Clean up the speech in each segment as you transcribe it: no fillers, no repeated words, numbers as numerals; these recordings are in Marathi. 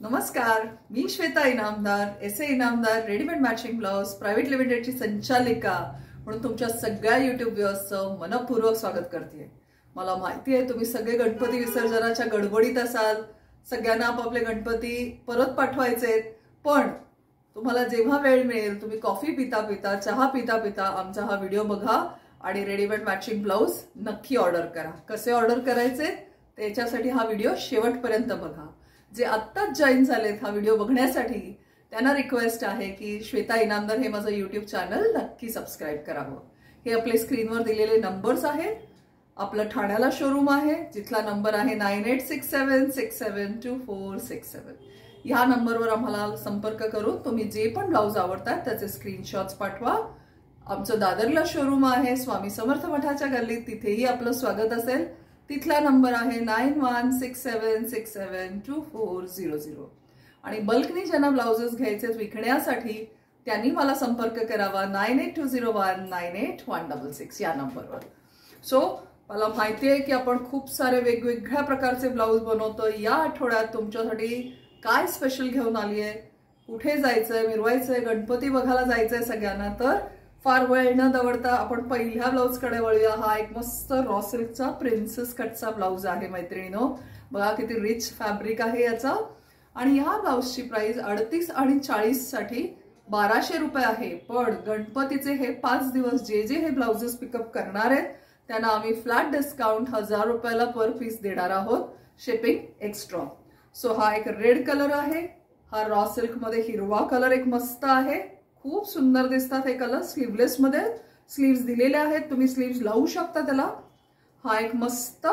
नमस्कार, मी Shweta Inamdar, SA Inamdar, readymade matching blouse private लिमिटेडची संचालिका म्हणून तुमच्या सगळ्या युट्यूब व्ह्यूअर्सचं मनपूर्वक स्वागत करते। मला माहिती आहे तुम्ही सगळे गणपती विसर्जनाच्या गडबडीत असाल, सगळ्यांना आपापले गणपती परत पाठवायचे, पण तुम्हाला जेव्हा वेळ मिळेल तुम्ही कॉफी पिता पिता, चहा पिता पिता आमचा हा व्हिडिओ बघा आणि रेडीमेड मॅचिंग ब्लाउज नक्की ऑर्डर करा। कसे ऑर्डर करायचे त्याच्यासाठी हा व्हिडिओ शेवटपर्यंत बघा। जे आत्ताच जॉईन झालेत हा व्हिडिओ बघण्यासाठी त्यांना रिक्वेस्ट आहे की श्वेता इनामदार हे माझं यूट्यूब चॅनल नक्की सबस्क्राइब करावं। हे आपले स्क्रीनवर दिलेले नंबर्स आहेत। आपलं ठाण्याला शोरूम आहे जिथला नंबर आहे 9867672467। ह्या नंबरवर आम्हाला संपर्क करून तुम्ही जे पण ब्लाउज आवडतात त्याचे स्क्रीनशॉट्स पाठवा। आमचं दादरला शोरूम आहे स्वामी समर्थ मठाच्या गल्लीत, तिथेही आपलं स्वागत असेल। तिथला नंबर आहे 9167672400 आणि बल्कनी ज्यांना ब्लाउजेस घ्यायचे विकण्यासाठी त्यांनी मला संपर्क करावा 9820198166 या नंबरवर। सो मला माहिती आहे की आपण खूप सारे वेगवेगळ्या प्रकारचे ब्लाउज बनवतो। या आठवड्यात तुमच्यासाठी काय स्पेशल घेऊन आली आहे, कुठे जायचंय, मिरवायचंय, गणपती बघायला जायचंय सगळ्यांना, तर फार वेळ न दवडता आपण पहिल्या ब्लाउज कडे वळूया। हा एक मस्त रॉ सिल्कचा प्रिन्सेस कटचा ब्लाउज आहे मैत्रिणींनो, बघा किती रिच फॅब्रिक आहे याचा। आणि ह्या ब्लाउजची प्राइस 38 आणि 40 साठी 1200 रुपये आहे। पण गणपतीचे हे 5 दिवस जे हे ब्लाउजेस पिकअप करणार आहेत त्यांना आम्ही फ्लॅट डिस्काउंट 1000 रुपयाला पर पीस देणार आहोत, शिपिंग एक्स्ट्रा। सो हा एक रेड कलर आहे, हा रॉ सिल्क मध्ये हिरवा कलर एक मस्त आहे, खूप सुंदर दिसतात हे कलर। स्लीवलेस मध्ये स्लीव्स दिलेले आहेत, तुम्ही स्लीव्स लावू शकता त्याला। हा एक मस्त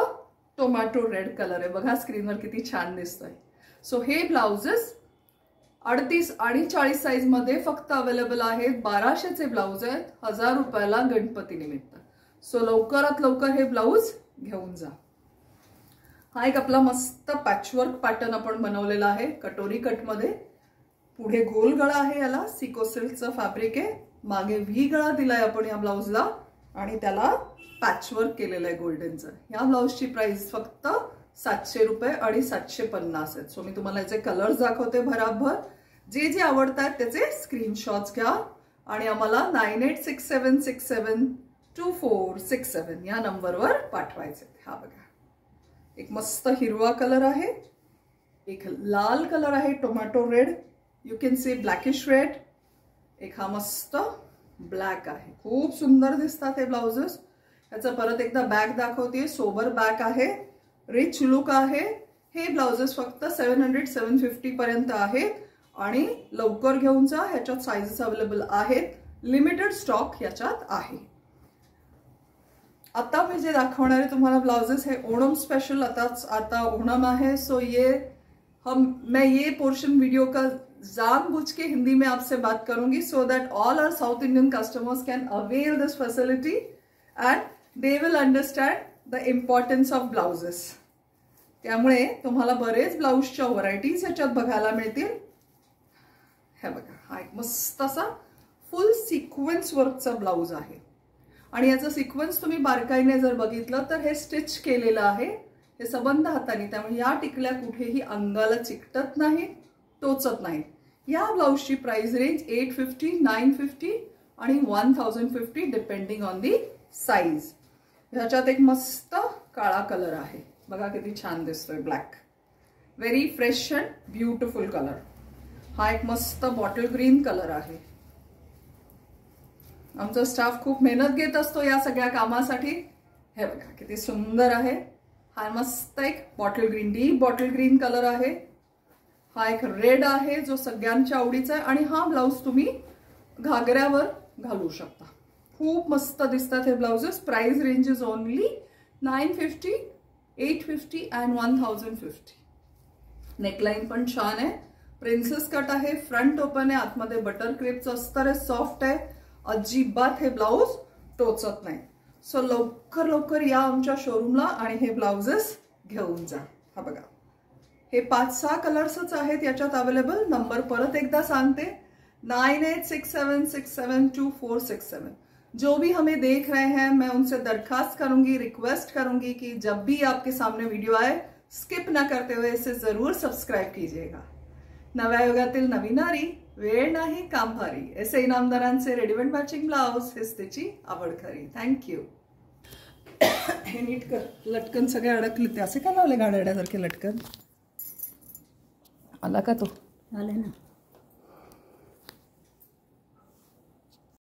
टोमॅटो रेड कलर आहे, बघा स्क्रीनवर किती छान दिसतोय। सो हे ब्लाउजेस 38 आणि 40 साइज मध्ये फक्त अवेलेबल आहेत। 1200 चे ब्लाउज आहेत, 1000 रुपयाला गणपती निमित्त। सो लवकरात लवकर हे ब्लाउज घेऊन जा। हा एक आपला मस्त पॅचवर्क पॅटर्न आपण बनवलेला आहे कटोरी कट मध्ये। पुढे गोल गळा आहे, याला सिको सिल्कचं फॅब्रिक आहे, मागे व्ही गळा दिलाय आपण या ब्लाउजला आणि त्याला पॅचवर्क केलेलं आहे गोल्डनचं। या ब्लाउजची प्राइस फक्त 700 रुपये आणि 750 आहेत। सो मी तुम्हाला याचे कलर्स दाखवते भराभर। जे आवडतात त्याचे स्क्रीनशॉट्स घ्या आणि आम्हाला 9867672467 या नंबरवर पाठवायचे। हा बघा एक मस्त हिरवा कलर आहे, एक लाल कलर आहे tomato red, you can see blackish red, एक हा मस्त ब्लॅक आहे। खूप सुंदर दिसतात हे ब्लाउजेस। याचा परत एकदा बॅक दाखवते, सोबर बॅक आहे, रिच लुक आहे। हे ब्लाउजेस फक्त 700-750 पर्यंत आहेत आणि लवकर घेऊन जा, ह्याच्यात साइजेस अवेलेबल आहेत, लिमिटेड स्टॉक याच्यात आहे। आता मी जे दाखवणार आहे तुम्हाला ब्लाउजेस हे ओणम स्पेशल, आता ओणम है। सो मैं ये पोर्शन वीडियो का जानबूझ के हिंदी में आपसे बात करूंगी so that all our South Indian customers can avail this facility and they will understand the importance of blouses. त्यामुळे तुम्हाला बरेच ब्लाउजच्या व्हरायटीज याच्यात बघायला मिळतील। हे बघा हा एक मस्त असा फुल सिक्वेन्स वर्कचा ब्लाउज आहे आणि याचा सिक्वेन्स तुम्ही बारकाईने जर बघितलं तर हे स्टिच केलेलं आहे, हे सबंध हाताने, त्यामुळे या टिकल्या कुठेही अंगाला चिकटत नाही, टोचत नाही। या ब्लाउजची प्राइस रेंज 850, 950 आणि 1050 डिपेंडिंग ऑन दी साइज। ह्याच्यात एक मस्त काळा कलर आहे, बघा किती छान दिसतोय, black, very fresh and beautiful colour. हा एक मस्त बॉटल ग्रीन कलर आहे। आमचा स्टाफ खूप मेहनत घेत असतो या सगळ्या कामासाठी। हे बघा किती सुंदर आहे, हा मस्त एक bottle green, deep bottle green colour आहे। हा एक रेड आहे जो सगळ्यांच्या आवडीचा आहे आणि हा ब्लाउज तुम्ही घागऱ्यावर घालू शकता। खूप मस्त दिसतात हे blouses. Price range is only 950, 850 and 1050। Neckline पण छान आहे, प्रिन्सेस कट आहे, फ्रंट ओपन आहे, आतमध्ये बटर क्रेपचं अस्तर आहे, सॉफ्ट आहे, अजिबात हे ब्लाउज टोचत नाही। सो लवकर लवकर या आमच्या शोरूमला आणि हे ब्लाउजेस घेऊन जा। हा बघा हे 5-6 कलर्सच आहेत याच्यात अवेलेबल। नंबर परत एकदा सांगते 9867672467। जो भी हमें देख रहे हैं मैं उनसे दरखास्त करूंगी, रिक्वेस्ट करूंगी कि जब भी आपके सामने वीडियो आए स्किप ना करते हुए इसे जरूर सब्सक्राइब कीजिएगा। नव्या युगातील नवी नारी, वेळ नाही काम भारी, असे इनामदारांचे रेडीमेड मॅचिंग ब्लाउज, हेच त्याची आवड खरी. थँक्यू. हे नीट कर, लटकन सगळे अडकले ते. असे का लावले गाड्यासारखे लटकन? आला का तो? आले ना.